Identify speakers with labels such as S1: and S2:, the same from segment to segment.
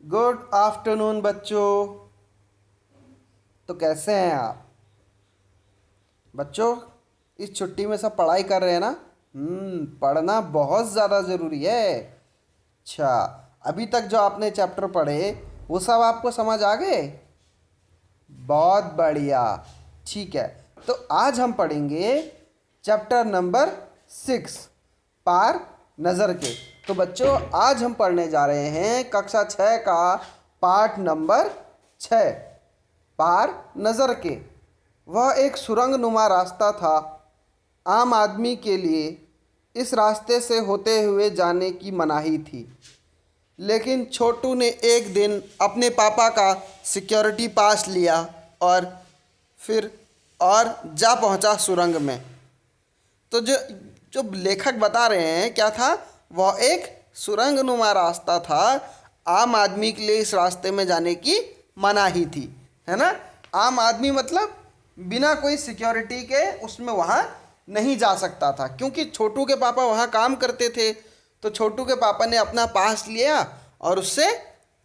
S1: Good afternoon बच्चों। तो कैसे हैं आप बच्चों? इस छुट्टी में सब पढ़ाई कर रहे हैं ना? पढ़ना बहुत ज़्यादा ज़रूरी है। अच्छा, अभी तक जो आपने चैप्टर पढ़े वो सब आपको समझ आ गए? बहुत बढ़िया। ठीक है, तो आज हम पढ़ेंगे चैप्टर नंबर 6, पार नज़र के। तो बच्चों, आज हम पढ़ने जा रहे हैं कक्षा 6 का पाठ नंबर 6, पार नज़र के। वह एक सुरंग नुमा रास्ता था। आम आदमी के लिए इस रास्ते से होते हुए जाने की मनाही थी, लेकिन छोटू ने एक दिन अपने पापा का सिक्योरिटी पास लिया और फिर और जा पहुंचा सुरंग में। तो जो जो लेखक बता रहे हैं क्या था, वह एक सुरंग नुमा रास्ता था। आम आदमी के लिए इस रास्ते में जाने की मनाही थी, है ना। आम आदमी मतलब बिना कोई सिक्योरिटी के उसमें वहाँ नहीं जा सकता था, क्योंकि छोटू के पापा वहाँ काम करते थे। तो छोटू के पापा ने अपना पास लिया और उससे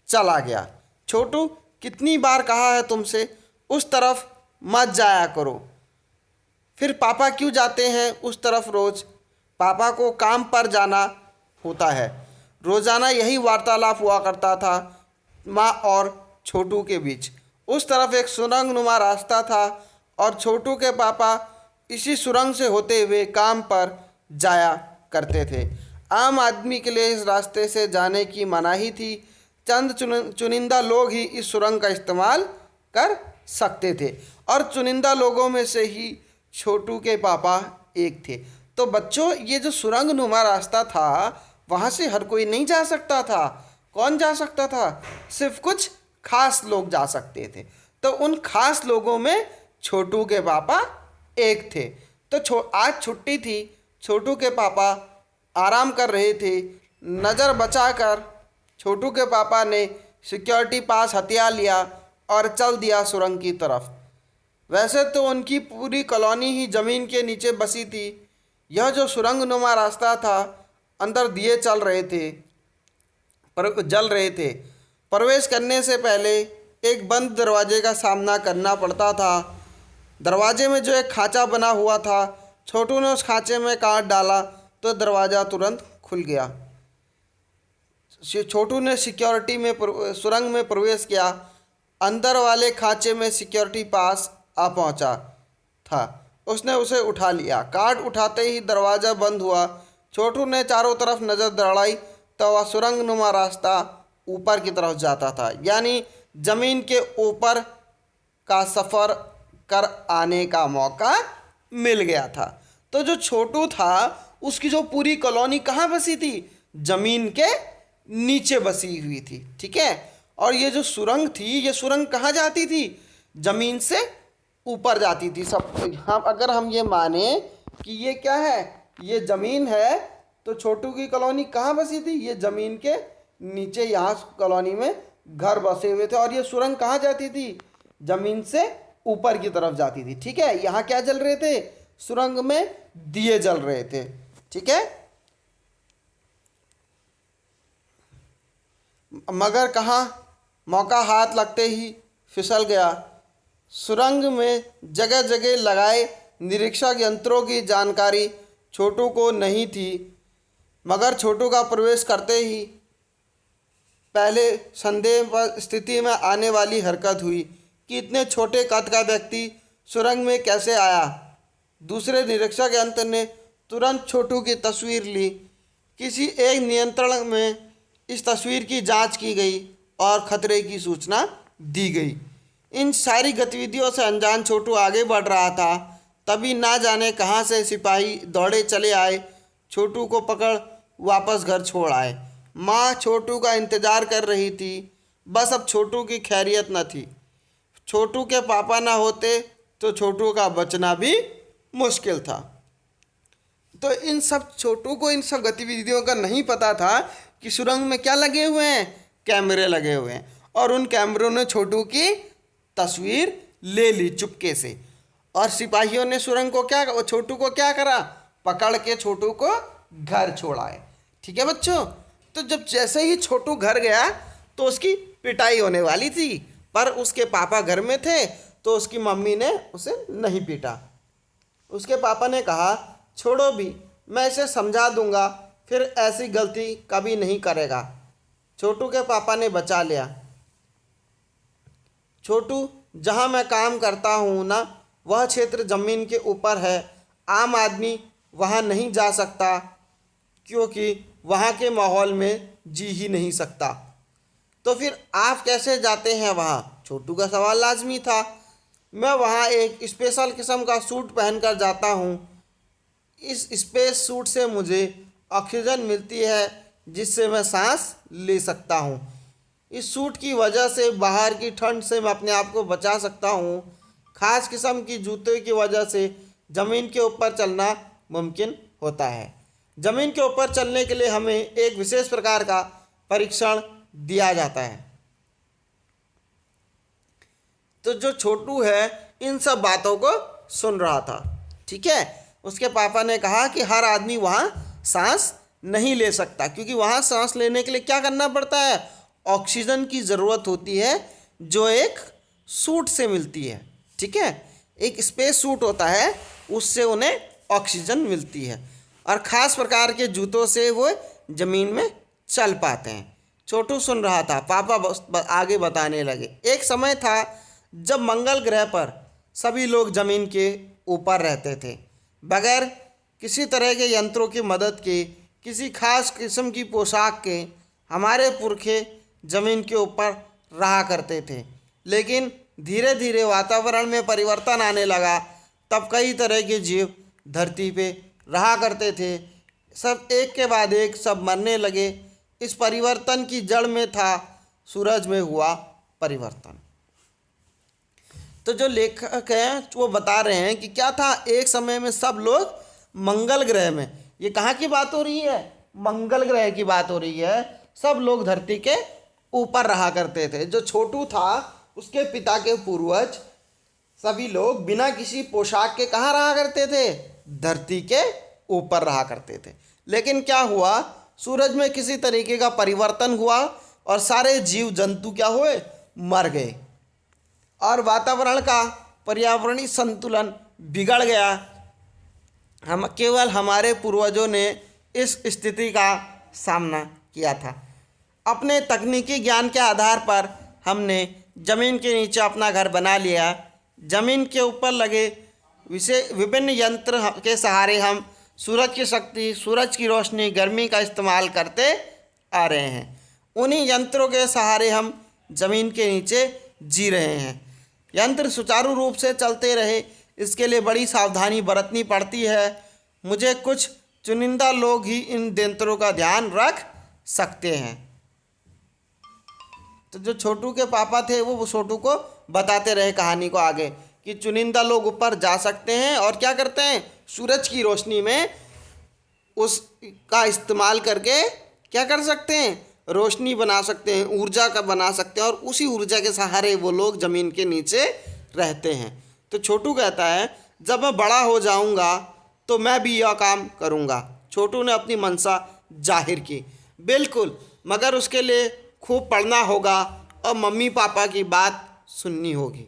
S1: चला गया। छोटू, कितनी बार कहा है तुमसे उस तरफ मत जाया करो। फिर पापा क्यों जाते हैं उस तरफ रोज? पापा को काम पर जाना होता है। रोज़ाना यही वार्तालाप हुआ करता था माँ और छोटू के बीच। उस तरफ एक सुरंग नुमा रास्ता था और छोटू के पापा इसी सुरंग से होते हुए काम पर जाया करते थे। आम आदमी के लिए इस रास्ते से जाने की मनाही थी। चंद चुनिंदा लोग ही इस सुरंग का इस्तेमाल कर सकते थे, और चुनिंदा लोगों में से ही छोटू के पापा एक थे। तो बच्चों, ये जो सुरंग नुमा रास्ता था वहाँ से हर कोई नहीं जा सकता था। कौन जा सकता था? सिर्फ कुछ खास लोग जा सकते थे। तो उन खास लोगों में छोटू के पापा एक थे। तो आज छुट्टी थी। छोटू के पापा आराम कर रहे थे। नज़र बचाकर छोटू के पापा ने सिक्योरिटी पास हथियार लिया और चल दिया सुरंग की तरफ। वैसे तो उनकी पूरी कॉलोनी ही ज़मीन के नीचे बसी थी। यह जो सुरंग नुमा रास्ता था, अंदर दिए चल रहे थे, पर जल रहे थे। प्रवेश करने से पहले एक बंद दरवाजे का सामना करना पड़ता था। दरवाजे में जो एक खांचा बना हुआ था, छोटू ने उस खांचे में कांच डाला तो दरवाज़ा तुरंत खुल गया। छोटू ने सिक्योरिटी में सुरंग में प्रवेश किया। अंदर वाले खांचे में सिक्योरिटी पास आ पहुंचा था। उसने उसे उठा लिया। कार्ड उठाते ही दरवाज़ा बंद हुआ। छोटू ने चारों तरफ नज़र दौड़ाई तो वह सुरंग नुमा रास्ता ऊपर की तरफ जाता था, यानी ज़मीन के ऊपर का सफ़र कर आने का मौका मिल गया था। तो जो छोटू था उसकी जो पूरी कॉलोनी कहाँ बसी थी? ज़मीन के नीचे बसी हुई थी, ठीक है। और ये जो सुरंग थी, ये सुरंग कहाँ जाती थी? ज़मीन से ऊपर जाती थी। सब हम अगर हम ये माने कि ये क्या है, ये ज़मीन है, तो छोटू की कॉलोनी कहाँ बसी थी? ये ज़मीन के नीचे, यहाँ कॉलोनी में घर बसे हुए थे। और ये सुरंग कहाँ जाती थी? ज़मीन से ऊपर की तरफ जाती थी, ठीक है। यहाँ क्या जल रहे थे? सुरंग में दिए जल रहे थे, ठीक है। मगर कहाँ, मौका हाथ लगते ही फिसल गया। सुरंग में जगह जगह लगाए निरीक्षक यंत्रों की जानकारी छोटू को नहीं थी, मगर छोटू का प्रवेश करते ही पहले संदेह स्थिति में आने वाली हरकत हुई कि इतने छोटे कद का व्यक्ति सुरंग में कैसे आया। दूसरे निरीक्षक यंत्र ने तुरंत छोटू की तस्वीर ली। किसी एक नियंत्रण में इस तस्वीर की जांच की गई और खतरे की सूचना दी गई। इन सारी गतिविधियों से अनजान छोटू आगे बढ़ रहा था। तभी ना जाने कहाँ से सिपाही दौड़े चले आए, छोटू को पकड़ वापस घर छोड़ आए। माँ छोटू का इंतज़ार कर रही थी। बस अब छोटू की खैरियत न थी। छोटू के पापा ना होते तो छोटू का बचना भी मुश्किल था। तो इन सब छोटू को इन सब गतिविधियों का नहीं पता था कि सुरंग में क्या लगे हुए हैं? कैमरे लगे हुए हैं। और उन कैमरों ने छोटू की तस्वीर ले ली चुपके से। और सिपाहियों ने सुरंग को क्या, छोटू को क्या करा? पकड़ के छोटू को घर छोड़ाए, ठीक है बच्चों। तो जब जैसे ही छोटू घर गया तो उसकी पिटाई होने वाली थी, पर उसके पापा घर में थे तो उसकी मम्मी ने उसे नहीं पीटा। उसके पापा ने कहा, छोड़ो भी, मैं इसे समझा दूंगा, फिर ऐसी गलती कभी नहीं करेगा। छोटू के पापा ने बचा लिया। छोटू, जहाँ मैं काम करता हूँ ना, वह क्षेत्र ज़मीन के ऊपर है। आम आदमी वहाँ नहीं जा सकता क्योंकि वहाँ के माहौल में जी ही नहीं सकता। तो फिर आप कैसे जाते हैं वहाँ? छोटू का सवाल लाजमी था। मैं वहाँ एक स्पेशल किस्म का सूट पहनकर जाता हूँ। इस स्पेस सूट से मुझे ऑक्सीजन मिलती है जिससे मैं सांस ले सकता हूँ। इस सूट की वजह से बाहर की ठंड से मैं अपने आप को बचा सकता हूँ। खास किस्म की जूते की वजह से ज़मीन के ऊपर चलना मुमकिन होता है। ज़मीन के ऊपर चलने के लिए हमें एक विशेष प्रकार का परीक्षण दिया जाता है। तो जो छोटू है इन सब बातों को सुन रहा था। ठीक है, उसके पापा ने कहा कि हर आदमी वहाँ सांस नहीं ले सकता, क्योंकि वहाँ सांस लेने के लिए क्या करना पड़ता है? ऑक्सीजन की ज़रूरत होती है, जो एक सूट से मिलती है। ठीक है, एक स्पेस सूट होता है, उससे उन्हें ऑक्सीजन मिलती है, और ख़ास प्रकार के जूतों से वो ज़मीन में चल पाते हैं। छोटू सुन रहा था। पापा आगे बताने लगे, एक समय था जब मंगल ग्रह पर सभी लोग ज़मीन के ऊपर रहते थे, बगैर किसी तरह के यंत्रों की मदद के, किसी खास किस्म की पोशाक के। हमारे पुरखे ज़मीन के ऊपर रहा करते थे, लेकिन धीरे धीरे वातावरण में परिवर्तन आने लगा। तब कई तरह के जीव धरती पे रहा करते थे। सब एक के बाद एक सब मरने लगे। इस परिवर्तन की जड़ में था सूरज में हुआ परिवर्तन। तो जो लेखक हैं वो बता रहे हैं कि क्या था, एक समय में सब लोग मंगल ग्रह में, ये कहाँ की बात हो रही है? मंगल ग्रह की बात हो रही है। सब लोग धरती के ऊपर रहा करते थे। जो छोटू था उसके पिता के पूर्वज सभी लोग बिना किसी पोशाक के कहाँ रहा करते थे? धरती के ऊपर रहा करते थे। लेकिन क्या हुआ, सूरज में किसी तरीके का परिवर्तन हुआ और सारे जीव जंतु क्या हुए? मर गए, और वातावरण का पर्यावरणीय संतुलन बिगड़ गया। हम केवल हमारे पूर्वजों ने इस स्थिति का सामना किया था। अपने तकनीकी ज्ञान के आधार पर हमने ज़मीन के नीचे अपना घर बना लिया। ज़मीन के ऊपर लगे विभिन्न यंत्र के सहारे हम सूरज की शक्ति, सूरज की रोशनी, गर्मी का इस्तेमाल करते आ रहे हैं। उन्हीं यंत्रों के सहारे हम ज़मीन के नीचे जी रहे हैं। यंत्र सुचारू रूप से चलते रहे, इसके लिए बड़ी सावधानी बरतनी पड़ती है। मुझे कुछ चुनिंदा लोग ही इन यंत्रों का ध्यान रख सकते हैं। तो जो छोटू के पापा थे वो छोटू को बताते रहे कहानी को आगे, कि चुनिंदा लोग ऊपर जा सकते हैं और क्या करते हैं, सूरज की रोशनी में उसका इस्तेमाल करके क्या कर सकते हैं, रोशनी बना सकते हैं, ऊर्जा का बना सकते हैं, और उसी ऊर्जा के सहारे वो लोग ज़मीन के नीचे रहते हैं। तो छोटू कहता है, जब मैं बड़ा हो जाऊंगा तो मैं भी यह काम करूंगा। छोटू ने अपनी मंशा जाहिर की। बिल्कुल, मगर उसके लिए खूब पढ़ना होगा और मम्मी पापा की बात सुननी होगी।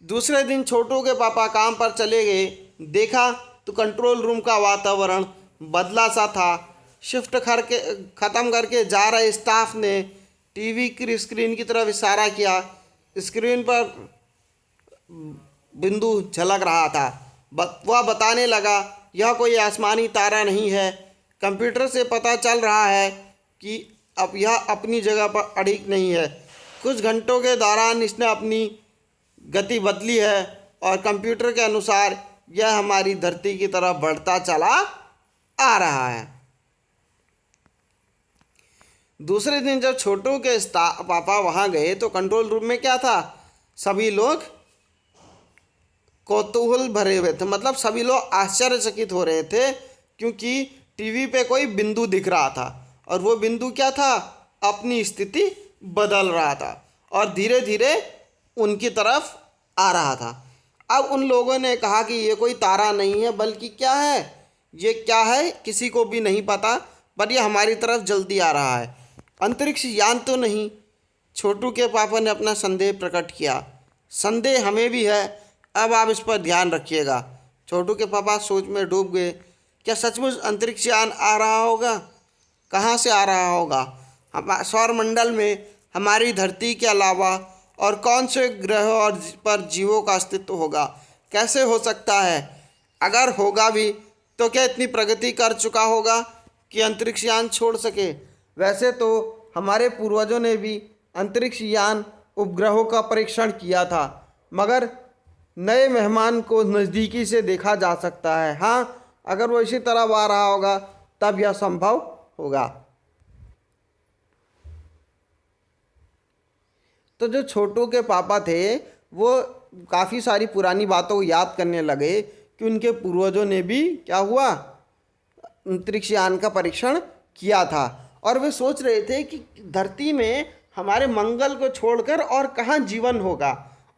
S1: दूसरे दिन छोटू के पापा काम पर चले गए। देखा तो कंट्रोल रूम का वातावरण बदला सा था। शिफ्ट ख़त्म करके जा रहे स्टाफ ने टीवी की स्क्रीन की तरफ इशारा किया। स्क्रीन पर बिंदु झलक रहा था। वह बताने लगा, यह कोई आसमानी तारा नहीं है। कंप्यूटर से पता चल रहा है कि अब यह अपनी जगह पर अड़िग नहीं है। कुछ घंटों के दौरान इसने अपनी गति बदली है और कंप्यूटर के अनुसार यह हमारी धरती की तरफ बढ़ता चला आ रहा है। दूसरे दिन जब छोटू के पापा वहाँ गए तो कंट्रोल रूम में क्या था, सभी लोग कौतूहल भरे हुए थे। मतलब सभी लोग आश्चर्यचकित हो रहे थे, क्योंकि टीवी पे कोई बिंदु दिख रहा था, और वो बिंदु क्या था, अपनी स्थिति बदल रहा था और धीरे धीरे उनकी तरफ आ रहा था। अब उन लोगों ने कहा कि ये कोई तारा नहीं है, बल्कि क्या है, ये क्या है किसी को भी नहीं पता, पर यह हमारी तरफ जल्दी आ रहा है। अंतरिक्ष यान तो नहीं? छोटू के पापा ने अपना संदेह प्रकट किया। संदेह हमें भी है, अब आप इस पर ध्यान रखिएगा। छोटू के पापा सोच में डूब गए। क्या सचमुच अंतरिक्ष यान आ रहा होगा? कहाँ से आ रहा होगा? हम सौरमंडल में हमारी धरती के अलावा और कौन से ग्रह और पर जीवों का अस्तित्व होगा? कैसे हो सकता है? अगर होगा भी तो क्या इतनी प्रगति कर चुका होगा कि अंतरिक्ष यान छोड़ सके? वैसे तो हमारे पूर्वजों ने भी अंतरिक्ष यान उपग्रहों का परीक्षण किया था, मगर नए मेहमान को नज़दीकी से देखा जा सकता है। हाँ, अगर वो इसी तरह आ रहा होगा तब यह संभव होगा। तो जो छोटू के पापा थे वो काफ़ी सारी पुरानी बातों को याद करने लगे कि उनके पूर्वजों ने भी क्या हुआ, अंतरिक्ष यान का परीक्षण किया था। और वे सोच रहे थे कि धरती में हमारे मंगल को छोड़कर और कहाँ जीवन होगा,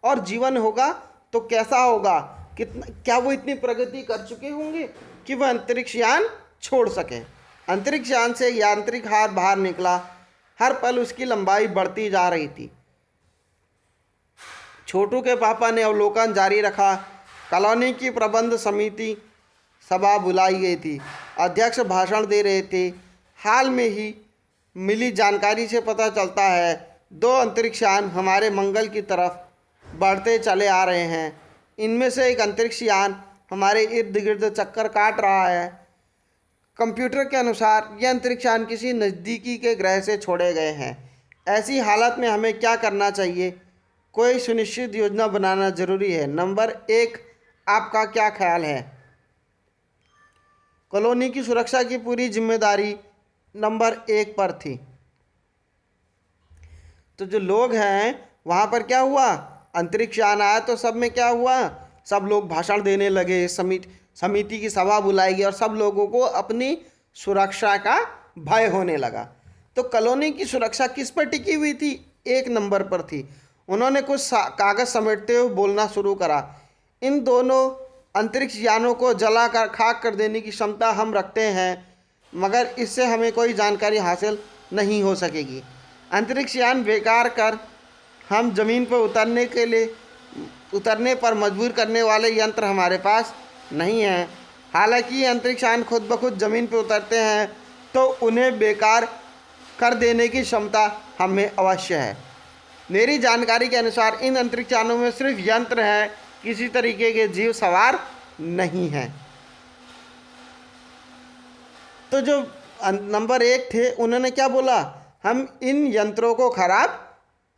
S1: और जीवन होगा तो कैसा होगा, कितना, क्या वो इतनी प्रगति कर चुके होंगे कि वह अंतरिक्ष यान छोड़ सकें। अंतरिक्ष यान से यांत्रिक हाथ बाहर निकला। हर पल उसकी लंबाई बढ़ती जा रही थी। छोटू के पापा ने अवलोकन जारी रखा। कॉलोनी की प्रबंध समिति सभा बुलाई गई थी। अध्यक्ष भाषण दे रहे थे। हाल में ही मिली जानकारी से पता चलता है 2 अंतरिक्ष यान हमारे मंगल की तरफ बढ़ते चले आ रहे हैं। इनमें से एक अंतरिक्ष यान हमारे इर्द गिर्द चक्कर काट रहा है। कंप्यूटर के अनुसार यह अंतरिक्ष यान किसी नज़दीकी के ग्रह से छोड़े गए हैं। ऐसी हालत में हमें क्या करना चाहिए? कोई सुनिश्चित योजना बनाना जरूरी है। नंबर 1, आपका क्या ख्याल है? कॉलोनी की सुरक्षा की पूरी जिम्मेदारी नंबर 1 पर थी। तो जो लोग हैं वहाँ पर क्या हुआ, अंतरिक्ष यान आया तो सब में क्या हुआ, सब लोग भाषण देने लगे। समिति की सभा बुलाई गई और सब लोगों को अपनी सुरक्षा का भय होने लगा। तो कॉलोनी की सुरक्षा किस पर टिकी हुई थी? 1 नंबर पर थी। उन्होंने कुछ कागज़ समेटते हुए बोलना शुरू करा। इन दोनों अंतरिक्ष यानों को जला कर खाक कर देने की क्षमता हम रखते हैं, मगर इससे हमें कोई जानकारी हासिल नहीं हो सकेगी। अंतरिक्ष यान बेकार कर हम ज़मीन पर उतरने पर मजबूर करने वाले यंत्र हमारे पास नहीं हैं। हालांकि अंतरिक्ष यान खुद ब खुद ज़मीन पर उतरते हैं तो उन्हें बेकार कर देने की क्षमता हमें अवश्य है। मेरी जानकारी के अनुसार इन अंतरिक्ष यानों में सिर्फ यंत्र हैं, किसी तरीके के जीव सवार नहीं हैं। तो जो नंबर 1 थे उन्होंने क्या बोला, हम इन यंत्रों को खराब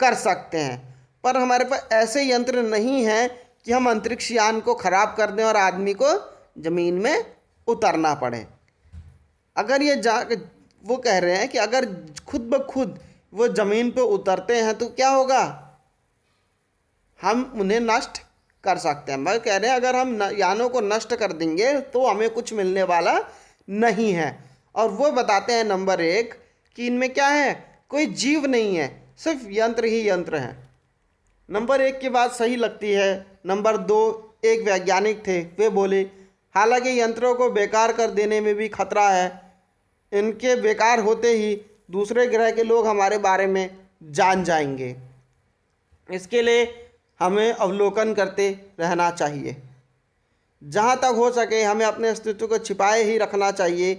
S1: कर सकते हैं, पर हमारे पास ऐसे यंत्र नहीं हैं कि हम अंतरिक्ष यान को खराब कर दें और आदमी को ज़मीन में उतरना पड़े। अगर ये वो कह रहे हैं कि अगर खुद ब खुद वो ज़मीन पर उतरते हैं तो क्या होगा, हम उन्हें नष्ट कर सकते हैं। मैं कह रहे हैं अगर हम यानों को नष्ट कर देंगे तो हमें कुछ मिलने वाला नहीं है। और वो बताते हैं नंबर 1 कि इनमें क्या है, कोई जीव नहीं है, सिर्फ यंत्र ही यंत्र हैं। नंबर 1 की बात सही लगती है। नंबर 2, एक वैज्ञानिक थे, वे बोले हालांकि यंत्रों को बेकार कर देने में भी खतरा है। इनके बेकार होते ही दूसरे ग्रह के लोग हमारे बारे में जान जाएंगे। इसके लिए हमें अवलोकन करते रहना चाहिए। जहाँ तक हो सके हमें अपने अस्तित्व को छिपाए ही रखना चाहिए,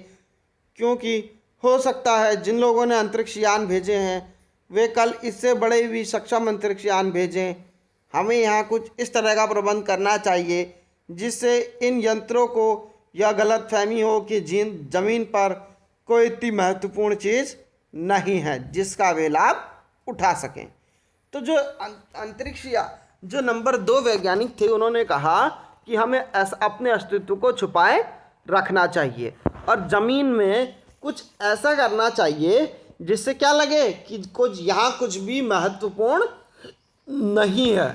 S1: क्योंकि हो सकता है जिन लोगों ने अंतरिक्ष यान भेजे हैं वे कल इससे बड़े भी सक्षम अंतरिक्ष यान भेजें। हमें यहाँ कुछ इस तरह का प्रबंध करना चाहिए जिससे इन यंत्रों को यह गलतफहमी हो कि ज़मीन पर कोई इतनी महत्वपूर्ण चीज़ नहीं है जिसका वे लाभ उठा सकें। तो जो अंतरिक्ष या जो नंबर 2 वैज्ञानिक थे उन्होंने कहा कि हमें अपने अस्तित्व को छुपाए रखना चाहिए और ज़मीन में कुछ ऐसा करना चाहिए जिससे क्या लगे कि कुछ भी महत्वपूर्ण नहीं है।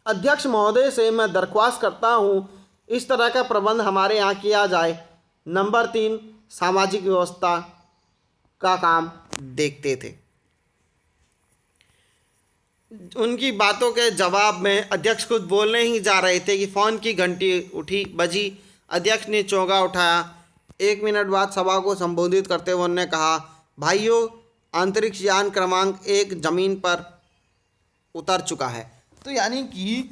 S1: अध्यक्ष महोदय से मैं दरख्वास्त करता हूँ इस तरह का प्रबंध हमारे यहाँ किया जाए। नंबर 3 सामाजिक व्यवस्था का काम देखते थे। उनकी बातों के जवाब में अध्यक्ष कुछ बोलने ही जा रहे थे कि फ़ोन की घंटी बजी। अध्यक्ष ने चौंका उठाया। 1 मिनट बाद सभा को संबोधित करते हुए उन्होंने कहा, भाइयों, अंतरिक्ष यान क्रमांक 1 जमीन पर उतर चुका है। तो यानी कि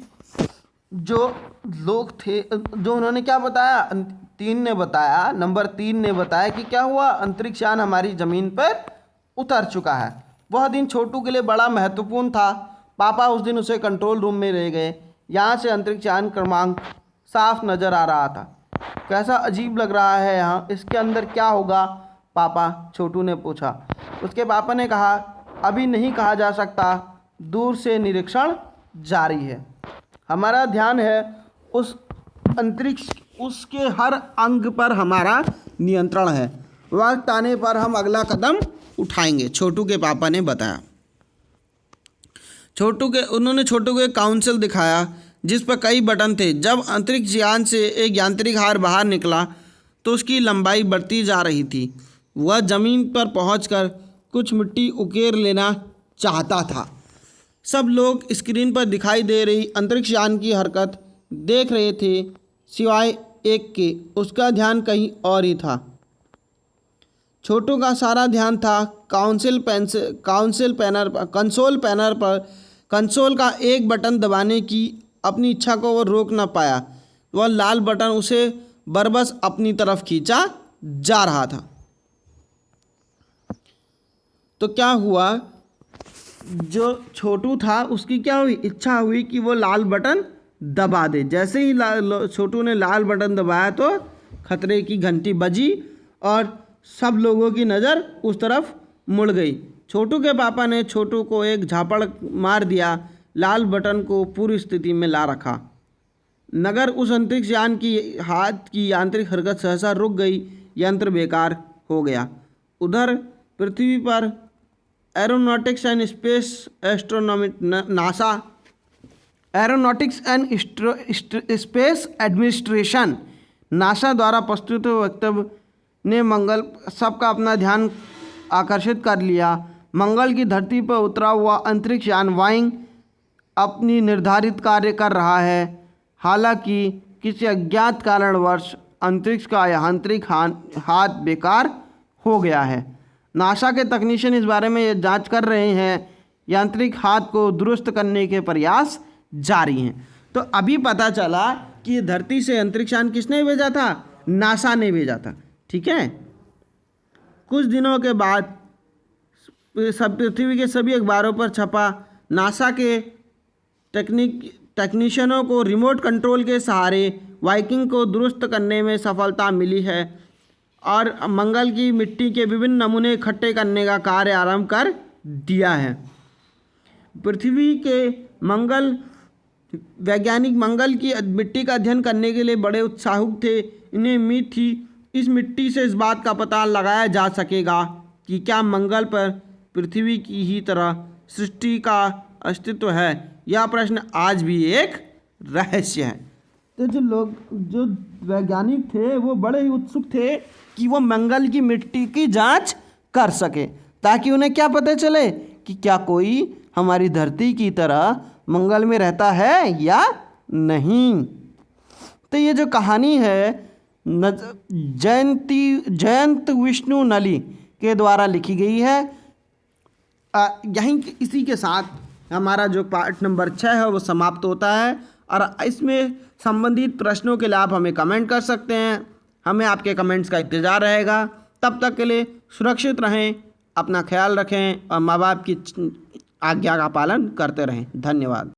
S1: जो लोग थे, जो उन्होंने क्या बताया, नंबर 3 ने बताया कि क्या हुआ, अंतरिक्ष यान हमारी ज़मीन पर उतर चुका है। वह दिन छोटू के लिए बड़ा महत्वपूर्ण था। पापा उस दिन उसे कंट्रोल रूम में ले गए। यहाँ से अंतरिक्ष यान क्रमांक साफ नज़र आ रहा था। कैसा अजीब लग रहा है यहाँ, इसके अंदर क्या होगा पापा, छोटू ने पूछा। उसके पापा ने कहा, अभी नहीं कहा जा सकता, दूर से निरीक्षण जारी है। हमारा ध्यान है उस अंतरिक्ष, उसके हर अंग पर हमारा नियंत्रण है। वक्त आने पर हम अगला कदम उठाएंगे, छोटू के पापा ने बताया। उन्होंने छोटू को एक काउंसिल दिखाया जिस पर कई बटन थे। जब अंतरिक्ष यान से एक यांत्रिक हार बाहर निकला तो उसकी लंबाई बढ़ती जा रही थी। वह जमीन पर पहुंचकर कुछ मिट्टी उकेर लेना चाहता था। सब लोग स्क्रीन पर दिखाई दे रही अंतरिक्ष यान की हरकत देख रहे थे, सिवाय एक के। उसका ध्यान कहीं और ही था। छोटू का सारा ध्यान था कंसोल का एक बटन दबाने की। अपनी इच्छा को वो रोक न पाया। वह लाल बटन उसे बरबस अपनी तरफ खींचा जा रहा था। तो क्या हुआ, जो छोटू था उसकी क्या हुई, इच्छा हुई कि वो लाल बटन दबा दे। जैसे ही छोटू ने लाल बटन दबाया तो खतरे की घंटी बजी और सब लोगों की नज़र उस तरफ मुड़ गई। छोटू के पापा ने छोटू को एक झापड़ मार दिया। लाल बटन को पूरी स्थिति में ला रखा। नगर उस अंतरिक्ष यान की हाथ की यांत्रिक हरकत सहसा रुक गई। यंत्र बेकार हो गया। उधर पृथ्वी पर aeronautics and space administration NASA द्वारा प्रस्तुत वक्तव्य ने मंगल सबका अपना ध्यान आकर्षित कर लिया। मंगल की धरती पर उतरा हुआ अंतरिक्ष यान वाइंग अपनी निर्धारित कार्य कर रहा है। हालांकि किसी अज्ञात कारणवश अंतरिक्ष का यांत्रिक हाथ बेकार हो गया है। नासा के तकनीशियन इस बारे में ये जांच कर रहे हैं। यांत्रिक हाथ को दुरुस्त करने के प्रयास जारी हैं। तो अभी पता चला कि धरती से अंतरिक्ष यान किसने भेजा था, नासा ने भेजा था। ठीक है, कुछ दिनों के बाद सब पृथ्वी के सभी अखबारों पर छपा। नासा के टेक्नीशियनों को रिमोट कंट्रोल के सहारे वाइकिंग को दुरुस्त करने में सफलता मिली है और मंगल की मिट्टी के विभिन्न नमूने इकट्ठे करने का कार्य आरंभ कर दिया है। पृथ्वी के वैज्ञानिक मंगल की मिट्टी का अध्ययन करने के लिए बड़े उत्साहित थे। इन्हें उम्मीद थी इस मिट्टी से इस बात का पता लगाया जा सकेगा कि क्या मंगल पर पृथ्वी की ही तरह सृष्टि का अस्तित्व है। यह प्रश्न आज भी एक रहस्य है। तो जो वैज्ञानिक थे वो बड़े ही उत्सुक थे कि वो मंगल की मिट्टी की जांच कर सके, ताकि उन्हें क्या पता चले कि क्या कोई हमारी धरती की तरह मंगल में रहता है या नहीं। तो ये जो कहानी है जयंत विष्णु नली के द्वारा लिखी गई है। यहीं इसी के साथ हमारा जो पार्ट नंबर 6 है वो समाप्त होता है। और इसमें संबंधित प्रश्नों के लिए आप हमें कमेंट कर सकते हैं। हमें आपके कमेंट्स का इंतज़ार रहेगा। तब तक के लिए सुरक्षित रहें, अपना ख्याल रखें और माँ बाप की आज्ञा का पालन करते रहें। धन्यवाद।